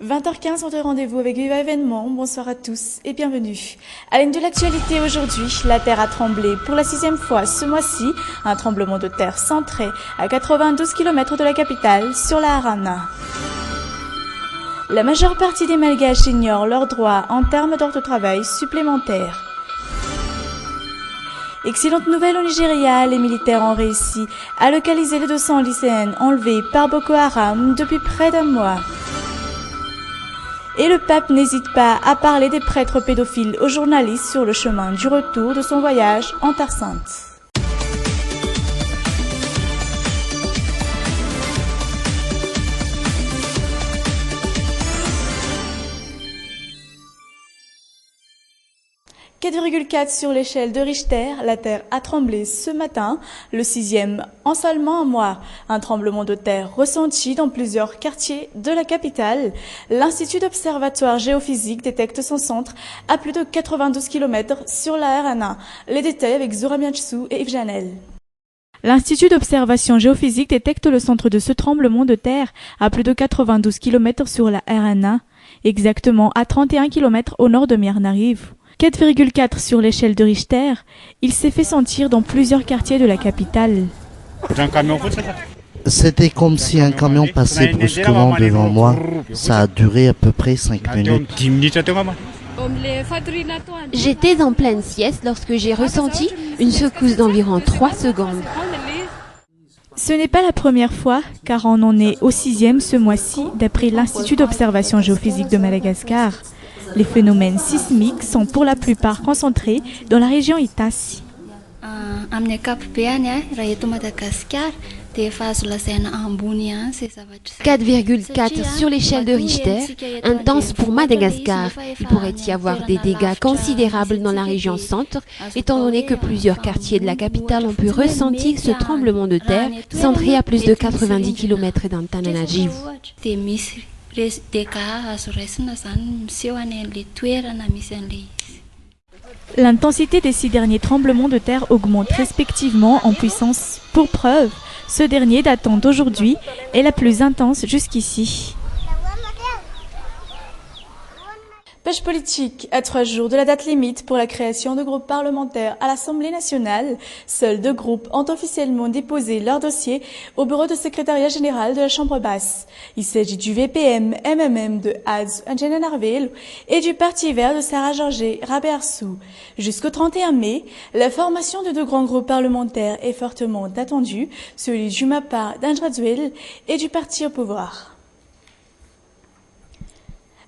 20h15, on te rendez-vous avec Viva Événement. Bonsoir à tous et bienvenue. À l'aune de l'actualité aujourd'hui, la Terre a tremblé pour la 6e fois ce mois-ci. Un tremblement de terre centré à 92 km de la capitale, sur la Harana. La majeure partie des Malgaches ignorent leurs droits en termes d'heures de travail supplémentaires. Excellente nouvelle au Nigeria, les militaires ont réussi à localiser les 200 lycéennes enlevées par Boko Haram depuis près d'un mois. Et le pape n'hésite pas à parler des prêtres pédophiles aux journalistes sur le chemin du retour de son voyage en Terre Sainte. « 4,4 sur l'échelle de Richter, la Terre a tremblé ce matin, le 6e en seulement un mois. Un tremblement de terre ressenti dans plusieurs quartiers de la capitale. L'Institut d'observatoire géophysique détecte son centre à plus de 92 km sur la RNA. Les détails avec Zora Mianchsou et Yves Janel. L'Institut d'observation géophysique détecte le centre de ce tremblement de terre à plus de 92 km sur la RNA, exactement à 31 km au nord de Miarnariv. 4,4 sur l'échelle de Richter, il s'est fait sentir dans plusieurs quartiers de la capitale. C'était comme si un camion passait brusquement devant moi. Ça a duré à peu près 5 minutes. J'étais en pleine sieste lorsque j'ai ressenti une secousse d'environ 3 secondes. Ce n'est pas la première fois, car on en est au 6e ce mois-ci, d'après l'Institut d'observation géophysique de Madagascar. Les phénomènes sismiques sont pour la plupart concentrés dans la région Itassi. 4,4 sur l'échelle de Richter, intense pour Madagascar. Il pourrait y avoir des dégâts considérables dans la région centre, étant donné que plusieurs quartiers de la capitale ont pu ressentir ce tremblement de terre, centré à plus de 90 km d'Antananarivo. L'intensité des 6 derniers tremblements de terre augmente respectivement en puissance. Pour preuve, ce dernier datant d'aujourd'hui est la plus intense jusqu'ici. Pêche politique, à 3 jours de la date limite pour la création de groupes parlementaires à l'Assemblée nationale, seuls 2 groupes ont officiellement déposé leur dossier au bureau de secrétariat général de la Chambre basse. Il s'agit du VPM-MMM de Ads Anjananarvel et du Parti vert de Sarah Georget Rabearsou. Jusqu'au 31 mai, la formation de 2 grands groupes parlementaires est fortement attendue, celui du MAPA d'Andrazuel et du Parti au pouvoir.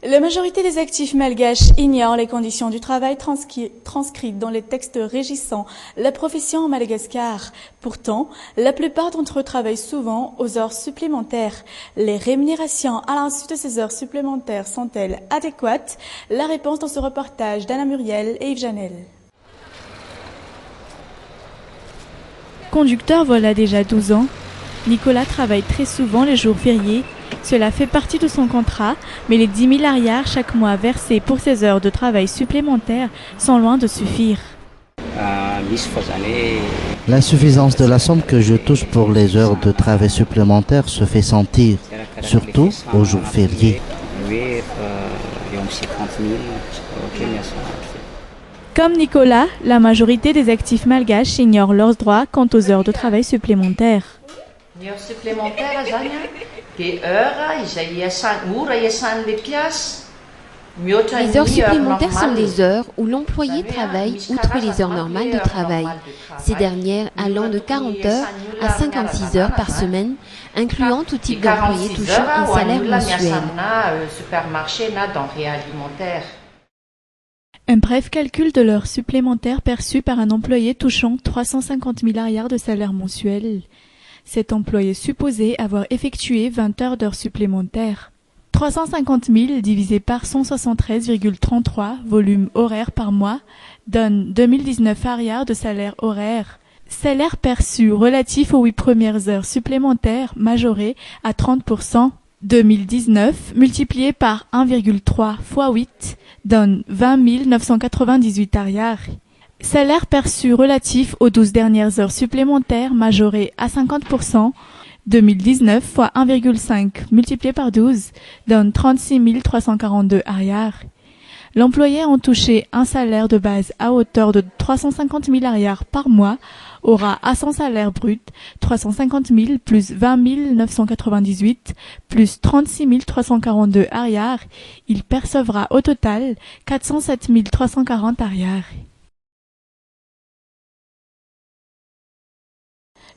La majorité des actifs malgaches ignorent les conditions du travail transcrites dans les textes régissant la profession en Madagascar. Pourtant, la plupart d'entre eux travaillent souvent aux heures supplémentaires. Les rémunérations à l'insu de ces heures supplémentaires sont-elles adéquates? La réponse dans ce reportage d'Anna Muriel et Yves Janel. Conducteur voilà déjà 12 ans. Nicolas travaille très souvent les jours fériés. Cela fait partie de son contrat, mais les 10 000 arrières chaque mois versés pour ces heures de travail supplémentaires sont loin de suffire. L'insuffisance de la somme que je touche pour les heures de travail supplémentaires se fait sentir, surtout aux jours fériés. Comme Nicolas, la majorité des actifs malgaches ignorent leurs droits quant aux heures de travail supplémentaires. Les heures supplémentaires sont des heures où l'employé travaille outre les heures normales de travail, ces dernières allant de 40 heures à 56 heures par semaine, incluant tout type d'employé touchant un salaire mensuel. Un bref calcul de l'heure supplémentaire perçue par un employé touchant 350 000 arrières de salaire mensuel. Cet employé supposé avoir effectué 20 heures d'heures supplémentaires. 350 000 divisé par 173,33 volumes horaires par mois donne 2019 arrières de salaire horaire. Salaire perçu relatif aux 8 premières heures supplémentaires majorées à 30%. 2019 multiplié par 1,3 fois 8 donne 20 998 arrières. Salaire perçu relatif aux 12 dernières heures supplémentaires majorées à 50%, 2019 fois 1,5 multiplié par 12 donne 36 342 arrières. L'employé en touché un salaire de base à hauteur de 350 000 arrières par mois aura à son salaire brut 350 000 plus 20 998 plus 36 342 arrières. Il percevra au total 407 340 arrières.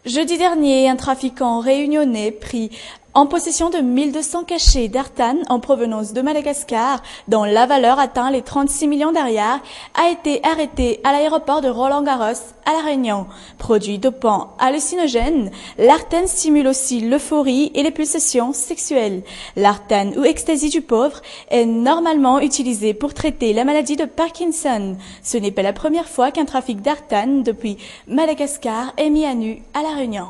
Jeudi dernier, un trafiquant réunionnais pris en possession de 1200 cachets d'artane en provenance de Madagascar, dont la valeur atteint les 36 millions d'arières, a été arrêté à l'aéroport de Roland-Garros à La Réunion. Produit dopant hallucinogène, l'artane stimule aussi l'euphorie et les pulsations sexuelles. L'artane ou ecstasy du pauvre est normalement utilisé pour traiter la maladie de Parkinson. Ce n'est pas la première fois qu'un trafic d'artane depuis Madagascar est mis à nu à La Réunion.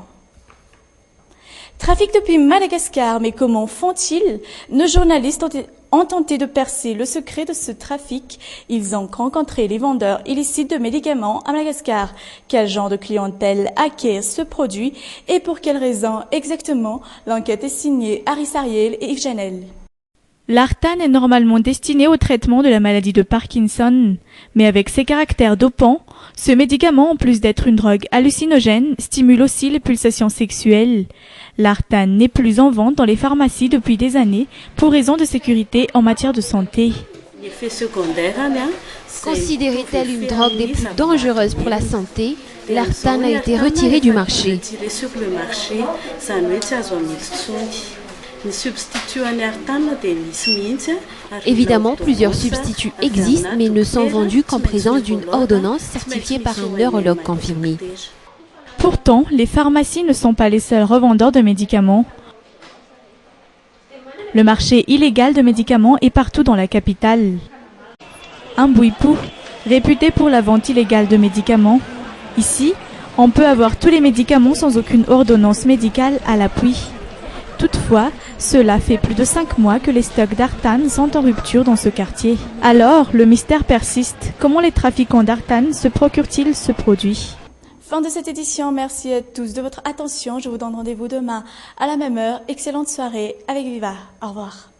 Trafic depuis Madagascar, mais comment font-ils? Nos journalistes ont tenté de percer le secret de ce trafic. Ils ont rencontré les vendeurs illicites de médicaments à Madagascar. Quel genre de clientèle acquiert ce produit et pour quelles raisons exactement? L'enquête est signée Harry Sariel et Yves Janel. L'artane est normalement destiné au traitement de la maladie de Parkinson, mais avec ses caractères dopants, ce médicament, en plus d'être une drogue hallucinogène, stimule aussi les pulsations sexuelles. L'artane n'est plus en vente dans les pharmacies depuis des années pour raison de sécurité en matière de santé. Considérée telle une drogue des plus dangereuses pour la santé, l'artane a été retiré du marché. Évidemment, plusieurs substituts existent, mais ne sont vendus qu'en présence d'une ordonnance certifiée par un neurologue confirmé. Pourtant, les pharmacies ne sont pas les seuls revendeurs de médicaments. Le marché illégal de médicaments est partout dans la capitale. Un Bouipou, réputé pour la vente illégale de médicaments. Ici, on peut avoir tous les médicaments sans aucune ordonnance médicale à l'appui. Toutefois, cela fait plus de 5 mois que les stocks d'artane sont en rupture dans ce quartier. Alors, le mystère persiste. Comment les trafiquants d'artane se procurent-ils ce produit? Fin de cette édition, merci à tous de votre attention. Je vous donne rendez-vous demain à la même heure. Excellente soirée avec Viva. Au revoir.